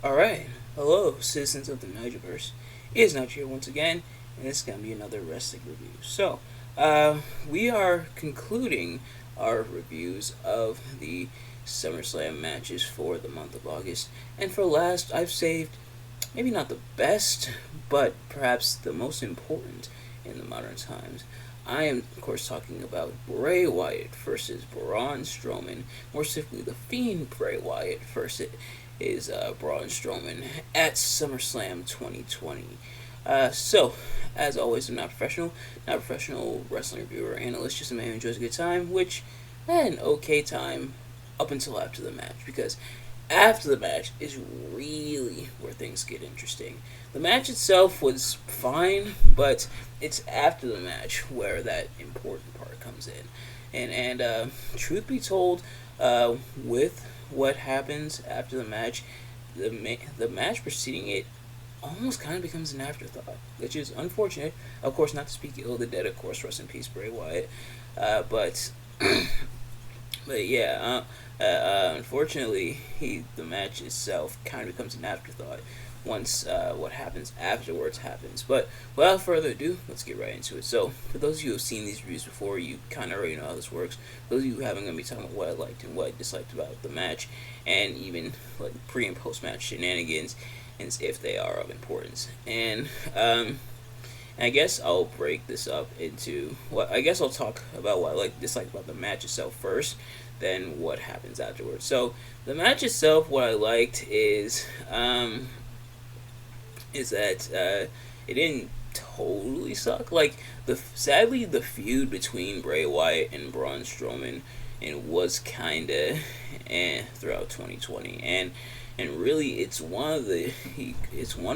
Alright, hello, citizens of the Nigelverse. It is Nigel here once again, and this is going to be another wrestling review. We are concluding our reviews of the SummerSlam matches for the month of August. And for last, I've saved maybe not the best, but perhaps the most important in the modern times. I am, of course, talking about Bray Wyatt versus Braun Strowman. More specifically, the Fiend Bray Wyatt versus Braun Strowman at SummerSlam 2020. As always, I'm not a professional wrestling reviewer or analyst, just a man who enjoys a good time, which had an okay time up until after the match, because after the match is really where things get interesting. The match itself was fine, but it's after the match where that important part comes in. And truth be told, with what happens after the match, the match preceding it almost kind of becomes an afterthought, which is unfortunate. Of course, not to speak ill of the dead, of course, rest in peace, Bray Wyatt. But but yeah, unfortunately, the match itself kind of becomes an afterthought once what happens afterwards happens. But without further ado, let's get right into it. So, for those of you who have seen these reviews before, you kind of already know how this works. For those of you who haven't, going to be talking about what I liked and what I disliked about the match, and even like pre and post match shenanigans, and if they are of importance. And I guess I'll break this up into I guess I'll talk about what I like dislike about the match itself first, then what happens afterwards. So the match itself, what I liked is that it didn't totally suck. Like sadly, the feud between Bray Wyatt and Braun Strowman and was kind of throughout 2020, and really it's one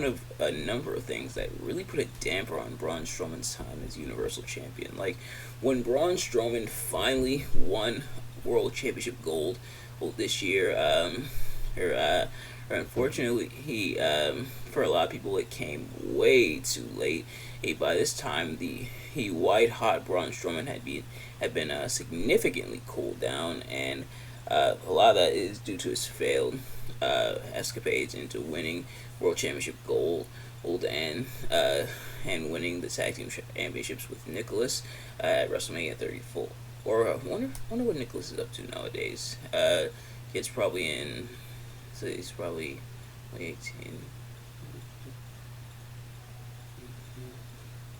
of a number of things that really put a damper on Braun Strowman's time as Universal Champion. Like when Braun Strowman finally won World Championship gold this year, unfortunately, he for a lot of people it came way too late. By this time, the white hot Braun Strowman had been significantly cooled down, and a lot of that is due to his failed escapades into winning World Championship gold and winning the tag team championships with Nicholas at WrestleMania 34. Or wonder what Nicholas is up to nowadays. It's probably in. So he's probably 18.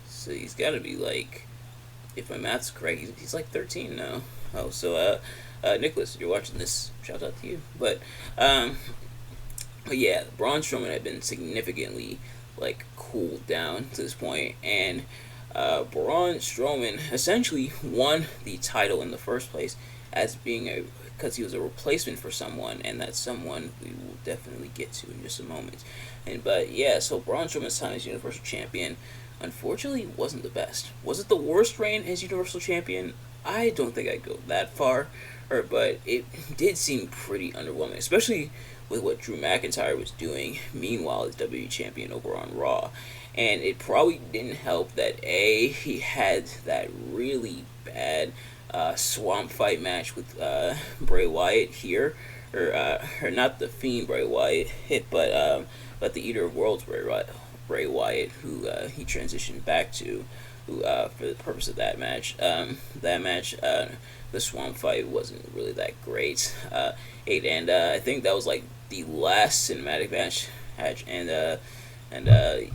So he's got to be like, if my math's correct, he's like 13 now. Oh, so Nicholas, if you're watching this, shout out to you. But yeah, Braun Strowman had been significantly like cooled down to this point, and Braun Strowman essentially won the title in the first place as being because he was a replacement for someone, and that someone we will definitely get to in just a moment. But yeah, so Braun Strowman's time as Universal Champion, unfortunately, wasn't the best. Was it the worst reign as Universal Champion? I don't think I'd go that far, but it did seem pretty underwhelming, especially with what Drew McIntyre was doing. Meanwhile, as WWE Champion over on Raw, and it probably didn't help that he had that really bad swamp fight match with Bray Wyatt here, or not the Fiend Bray Wyatt hit, but the Eater of Worlds Bray Wyatt, who he transitioned back to, for the purpose of that match. The swamp fight wasn't really that great. And I think that was like the last cinematic match,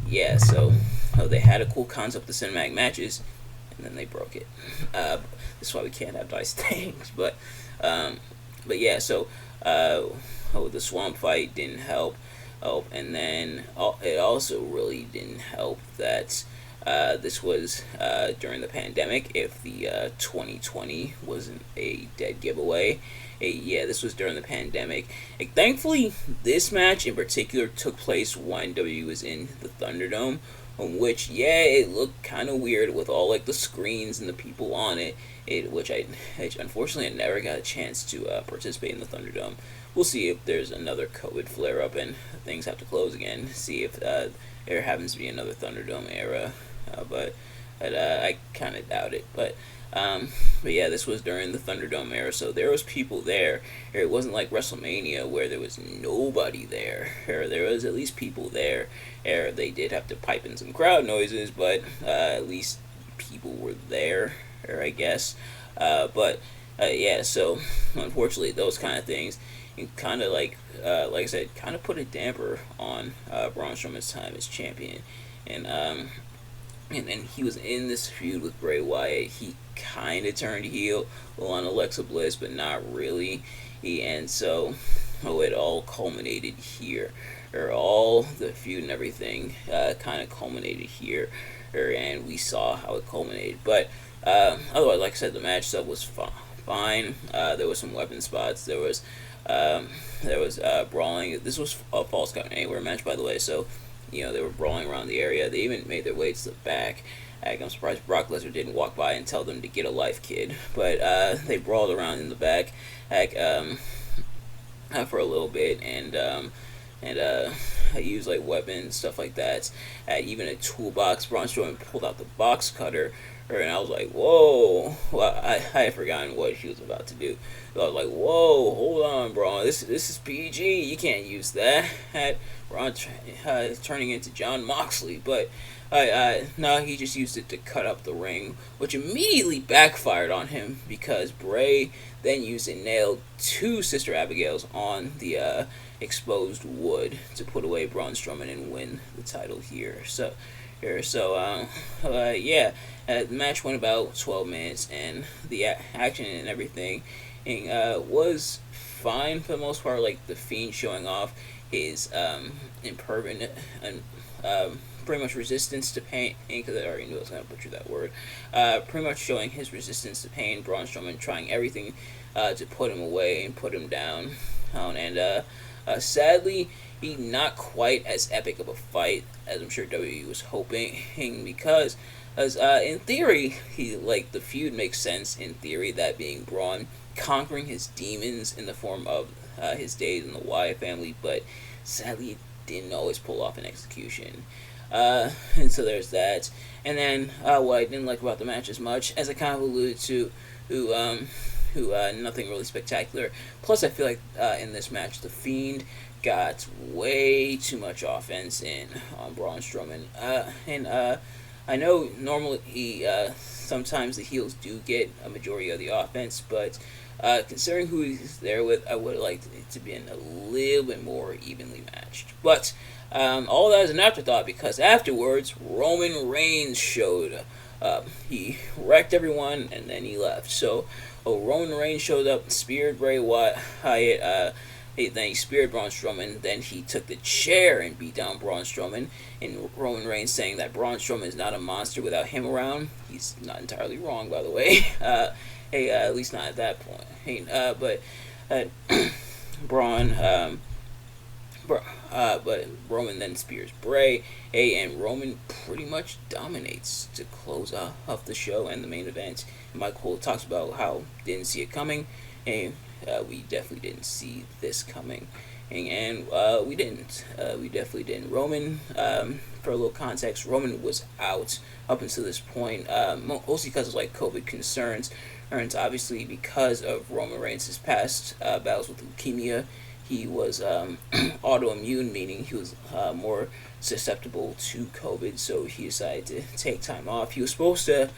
yeah. So they had a cool concept of cinematic matches, and then they broke it. That's why we can't have nice things. But yeah. So the swamp fight didn't help. Oh, and then it also really didn't help that this was during the pandemic. If the 2020 wasn't a dead giveaway, this was during the pandemic. Thankfully, this match in particular took place when WWE was in the Thunderdome, which it looked kind of weird with all like the screens and the people on it. Which I unfortunately I never got a chance to participate in the Thunderdome. We'll see if there's another COVID flare up and things have to close again. See if there happens to be another Thunderdome era, but I kind of doubt it. But But yeah, this was during the Thunderdome era, so there was people there. It wasn't like WrestleMania where there was nobody there. There was at least people there. They did have to pipe in some crowd noises, but at least people were there, I guess. But yeah, so unfortunately, those kind of things, kind of like I said, kind of put a damper on Braun Strowman's time as champion, and then he was in this feud with Bray Wyatt. He kind of turned heel on Alexa Bliss, but not really. And so, it all culminated here, or all the feud and everything kind of culminated here, and we saw how it culminated. But otherwise, like I said, the match stuff was fine. There was some weapon spots. There was brawling. This was a Falls Count Anywhere match, by the way. So, they were brawling around the area. They even made their way to the back. I'm surprised Brock Lesnar didn't walk by and tell them to get a life, kid. But they brawled around in the back for a little bit, and I used like weapons, stuff like that. Even a toolbox. Braun Strowman pulled out the box cutter, and I was like, whoa. Well, I had forgotten what he was about to do. So I was like, whoa, hold on, Braun. This is PG. You can't use that. Braun turning into John Moxley. But no, he just used it to cut up the ring, which immediately backfired on him because Bray then used and nailed 2 Sister Abigails on the exposed wood to put away Braun Strowman and win the title here. Yeah, the match went about 12 minutes, and the action and everything was fine for the most part. Like the Fiend showing off his impermanent and pretty much resistance to pain, because I already knew I was going to butcher that word. Pretty much showing his resistance to pain. Braun Strowman trying everything to put him away and put him down. And sadly, not quite as epic of a fight as I'm sure WWE was hoping, because in theory, the feud makes sense in theory, that being Braun conquering his demons in the form of his days in the Wyatt family, but sadly it didn't always pull off an execution. And so there's that. And then what I didn't like about the match as much, as I kind of alluded to, nothing really spectacular. Plus, I feel like in this match, The Fiend got way too much offense in on Braun Strowman. And I know normally sometimes the heels do get a majority of the offense, but considering who he's there with, I would have liked it to be a little bit more evenly matched. But all that is an afterthought, because afterwards, Roman Reigns showed up. He wrecked everyone, and then he left. So, Roman Reigns showed up, speared Bray Wyatt, then he speared Braun Strowman, then he took the chair and beat down Braun Strowman, and Roman Reigns saying that Braun Strowman is not a monster without him around. He's not entirely wrong, by the way. At least not at that point. But Roman then spears Bray, and Roman pretty much dominates to close off the show and the main event. Mike Cole talks about how didn't see it coming, and we definitely didn't see this coming, and we didn't. We definitely didn't. Roman, for a little context, Roman was out up until this point, mostly because of COVID concerns, and obviously because of Roman Reigns' past battles with leukemia. He was autoimmune, meaning he was more susceptible to COVID, so he decided to take time off. He was supposed to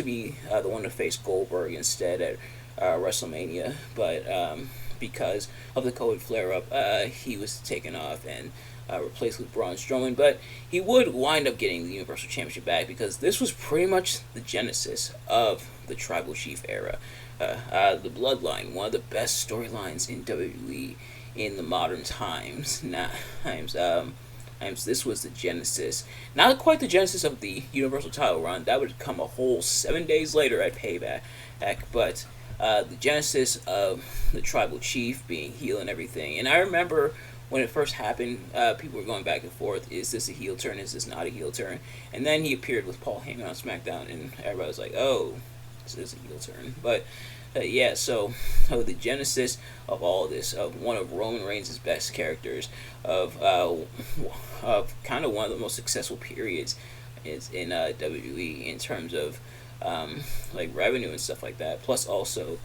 be the one to face Goldberg instead at WrestleMania, but because of the COVID flare-up, he was taken off and replaced with Braun Strowman. But he would wind up getting the Universal Championship back, because this was pretty much the genesis of the Tribal Chief era. The Bloodline, one of the best storylines in WWE in the modern times. This was the genesis. Not quite the genesis of the Universal title run. That would come a whole 7 days later at Payback. But the genesis of the Tribal Chief being heel and everything. And I remember when it first happened, people were going back and forth. Is this a heel turn? Is this not a heel turn? And then he appeared with Paul Heyman on SmackDown, and everybody was like, oh, this is a heel turn. But yeah, so the genesis of all this, of one of Roman Reigns' best characters, of kind of one of the most successful periods is in WWE in terms of like revenue and stuff like that. Plus also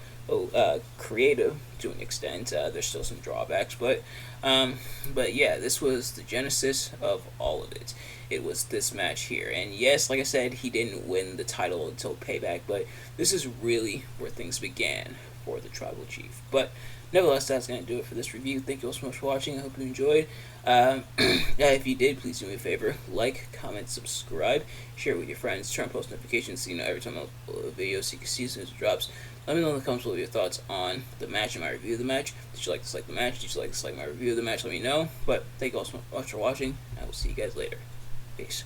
creative to an extent. There's still some drawbacks, but yeah, this was the genesis of all of it. It was this match here, and yes, like I said, he didn't win the title until Payback, but this is really where things began for the Tribal Chief. But nevertheless, that's going to do it for this review. Thank you all so much for watching. I hope you enjoyed. If you did, please do me a favor. Like, comment, subscribe, share it with your friends, turn on post notifications so you know every time I upload a video so you can see as soon as it drops. Let me know in the comments below your thoughts on the match and my review of the match. Did you like to dislike the match? Did you like to dislike my review of the match? Let me know. But thank you all so much for watching. I will see you guys later. Peace.